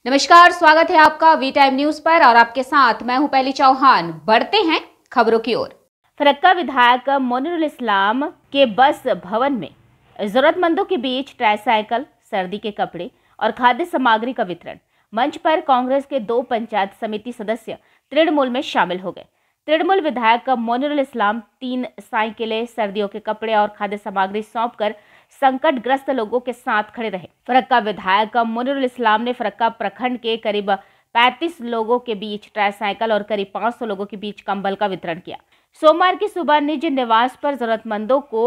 नमस्कार, स्वागत है आपका वी टाइम न्यूज पर और आपके साथ मैं हूं पहली चौहान। बढ़ते हैं खबरों की ओर। फरक्का विधायक मोनिरुल इस्लाम के बस भवन में जरूरतमंदों के बीच ट्राईसाइकिल, सर्दी के कपड़े और खाद्य सामग्री का वितरण। मंच पर कांग्रेस के 2 पंचायत समिति सदस्य तृणमूल में शामिल हो गए। तृणमूल विधायक मोनिरुल इस्लाम 3 साइकिलें, सर्दियों के कपड़े और खाद्य सामग्री सौंपकर संकटग्रस्त लोगों के साथ खड़े रहे। फरक्का विधायक मोनिरुल इस्लाम ने फरक्का प्रखंड के करीब 35 लोगों के बीच ट्राईसाइकिल और करीब 500 लोगों के बीच कंबल का वितरण किया। सोमवार की सुबह निज निवास पर जरूरतमंदों को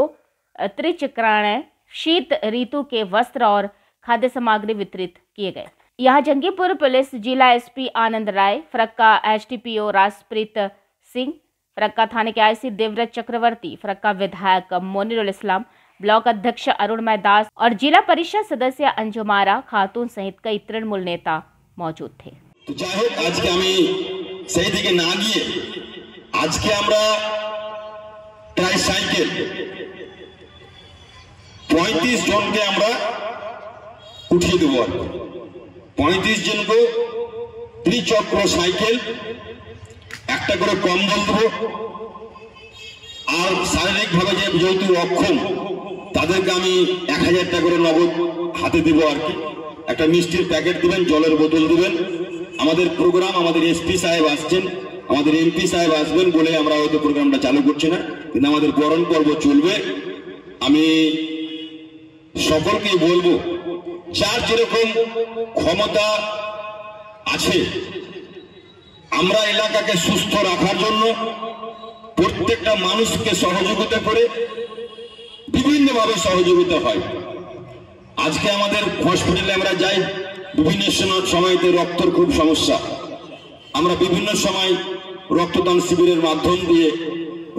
त्रिचक्राण, शीत ऋतु के वस्त्र और खाद्य सामग्री वितरित किए गए। यहाँ जंगीपुर पुलिस जिला एसपी आनंद राय, फरक्का एसडीपीओ राजप्रीत सिंह, फरक्का थाने के आईसी देवव्रत चक्रवर्ती, फरक्का विधायक मोनिरुल इस्लाम, ब्लॉक अध्यक्ष अरुणमय दास और जिला परिषद सदस्य अंजुमारा खातून सहित कई तृणमूल नेता मौजूद थे। तो যাই হোক, আজকে আমি সেই দিকে না গিয়ে আজকে আমরা ট্রাইসাইকেল 35 জনকে আমরা উঠিয়ে দেব। 35 জনকে ত্রিচক্র সাইকেল, একটা করে কম্বল দেব। আর শারীরিকভাবে যেহেতু অক্ষম তাদেরকে আমি 1000 টাকা করে নগদ হাতে দেব। আর কি একটা মিষ্টির প্যাকেট দিবেন, জলের বোতল দিবেন। আমাদের প্রোগ্রাম, আমাদের এসপি সাহেব আসছেন, আমাদের এমপি সাহেব আসবেন বলে আমরা হয়তো প্রোগ্রামটা চালু করছি না, কিন্তু আমাদের বরণ পর্ব চলবে। আমি সকলকে বলবো, যার যেরকম ক্ষমতা আছে আমরা এলাকাকে সুস্থ রাখার জন্য প্রত্যেকটা মানুষকে সহযোগিতা করে বিভিন্নভাবে সহযোগিতা হয়। আজকে আমাদের হসপিটালে আমরা যাই, বিভিন্ন সময়তে রক্তের খুব সমস্যা। আমরা বিভিন্ন সময় রক্তদান শিবিরের মাধ্যম দিয়ে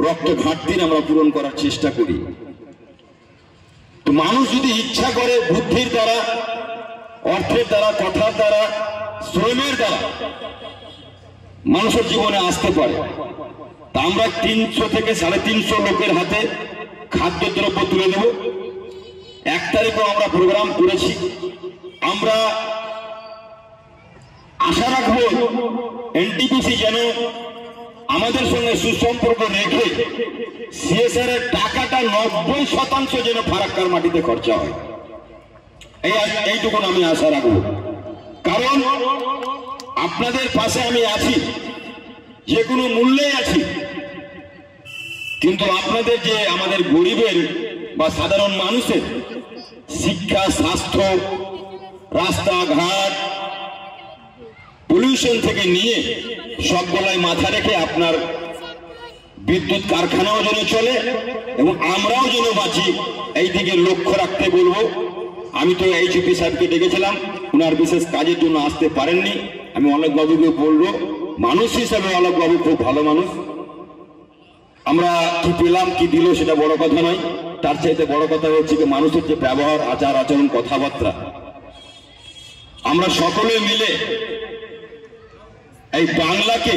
রক্ত ঘাটতির আমরা পূরণ করার চেষ্টা করি। তো মানুষ যদি ইচ্ছা করে বুদ্ধির দ্বারা, অর্থের দ্বারা, কথার দ্বারা, শ্রমের দ্বারা মানুষের জীবনে আসতে পারে। তা আমরা 300 থেকে 350 লোকের হাতে খাদ্যদ্রব্য তুলে দেব। 1 তারিখও আমরা প্রোগ্রাম করেছি। আমরা আশা রাখবো এনটিপিসি যেন আমাদের সঙ্গে সুসম্পর্ক রেখে সিএসআর এর টাকাটা 90% যেন ফারাক্কার মাটিতে খরচা হয়, এইটুকু আমি আশা রাখবো। কারণ আপনাদের পাশে আমি আছি, যে কোনো মূল্যে আছি, কিন্তু আপনাদের যে আমাদের গরিবের বা সাধারণ মানুষের শিক্ষা, স্বাস্থ্য, রাস্তাঘাট, পলিউশন থেকে নিয়ে সবগুলাই মাথা রেখে আপনার বিদ্যুৎ কারখানাও যেন চলে এবং আমরাও যেন বাঁচি, এই দিকে লক্ষ্য রাখতে বলবো। আমি তো এইচপি সাহেবকে ডেকেছিলাম, ওনার বিশেষ কাজের জন্য আসতে পারেননি। আমি অলোক বাবুকে বলবো, মানুষ হিসাবে অলোক বাবু খুব ভালো মানুষ। আমরা কি পেলাম, কি দিল সেটা বড় কথা নয়, তার চাইতে বড় কথা হচ্ছে যে মানুষের যে ব্যবহার, আচার আচরণ, কথাবার্তা। আমরা সকলে মিলে এই বাংলাকে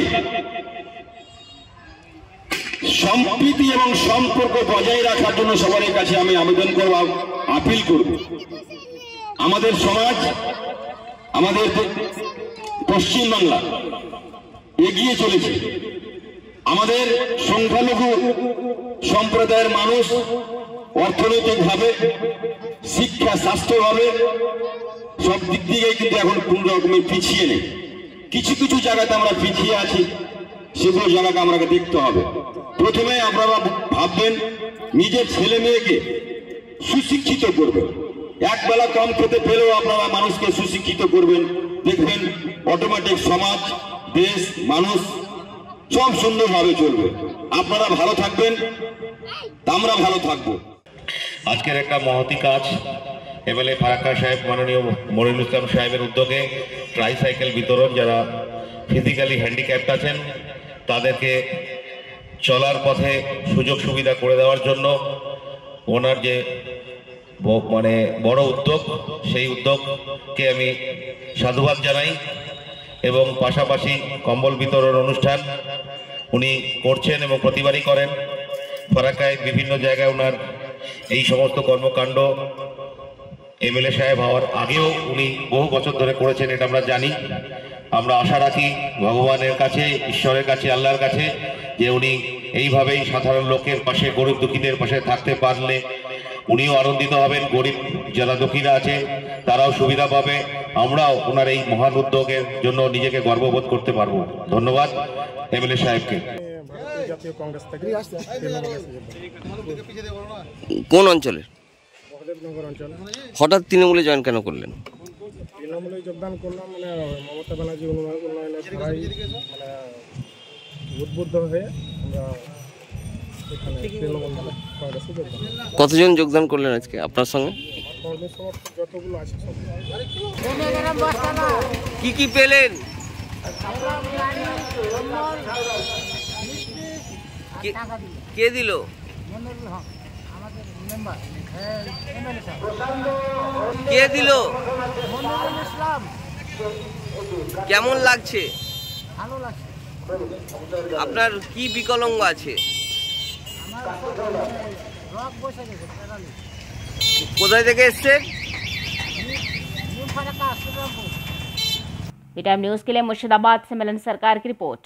সম্প্রীতি এবং সম্পর্ক বজায় রাখার জন্য সবার কাছে আমি আবেদন করব, আপিল করব। আমাদের সমাজ, আমাদের পশ্চিমবাংলা এগিয়ে চলেছে। আমাদের সংখ্যালঘু সম্প্রদায়ের মানুষ অর্থনৈতিকভাবে, শিক্ষা, স্বাস্থ্যভাবে সব দিক থেকে কিন্তু এখন কোন রকমের পিছিয়ে নেই। কিছু কিছু জায়গাতে আমরা পিছিয়ে আছি, সেগুলো জায়গাকে আমাকে দেখতে হবে। প্রথমে আপনারা ভাববেন নিজের ছেলে মেয়েকে সুশিক্ষিত করবেন। একবেলা কম খেতে পেলেও আপনারা মানুষকে সুশিক্ষিত করবেন, দেখবেন অটোমেটিক সমাজ, দেশ, মানুষ সব সুন্দরভাবে চলবে। আপনারা ভালো থাকবেন, আমরা ভালো থাকবো। আজকের একটা মহতি কাজ এমএলএ ফারাক্কা সাহেব, মাননীয় মনিরুল ইসলাম সাহেবের উদ্যোগে ট্রাইসাইকেল বিতরণ। যারা ফিজিক্যালি হ্যান্ডিক্যাপ্ট আছেন তাদেরকে চলার পথে সুযোগ সুবিধা করে দেওয়ার জন্য ওনার যে বড় উদ্যোগ, সেই উদ্যোগকে আমি সাধুবাদ জানাই। এবং পাশাপাশি কম্বল বিতরণ অনুষ্ঠান উনি করছেন এবং প্রতিবারই করেন। ফারাক্কায় বিভিন্ন জায়গায় ওনার এই সমস্ত কর্মকাণ্ড এমএলএ সাহেব হওয়ার আগেও উনি বহু বছর ধরে করেছেন, এটা আমরা জানি। আমরা আশা রাখি ভগবানের কাছে, ঈশ্বরের কাছে, আল্লাহর কাছে যে উনি এইভাবেই সাধারণ লোকের পাশে, গরিব দুঃখীদের পাশে থাকতে পারলে উনিও আনন্দিত হবেন, গরিব যারা দুঃখীরা আছে তারাও সুবিধা পাবে, আমরাও ওনার এই মহান উদ্যোগের জন্য নিজেকে গর্ববোধ করতে পারবো। ধন্যবাদ এমএলএ সাহেবকে। জাতীয় কংগ্রেস থেকে কোন অঞ্চলের? মহাদেবনগর অঞ্চল। হঠাৎ তৃণমূলে জয়েন কেন করলেন? তৃণমূলে যোগদান করলাম মানে মমতা ব্যানার্জি উন্নয়নের সবাই মানে উদ্বুদ্ধ হয়ে আমরা এখানে তৃণমূল কংগ্রেসে যোগদান। কতজন যোগদান করলেন আজকে আপনার সঙ্গে? কর্মী সমর্থক যতগুলো আছে সব। কি কি পেলেন? কে দিল? কে দিল? কেমন লাগছে? আপনার কি বিকলাঙ্গ আছে? কোথায় থেকে এসছেন? वी टाइम न्यूज के लिए मुर्शिदाबाद से मिलन सरकार की रिपोर्ट।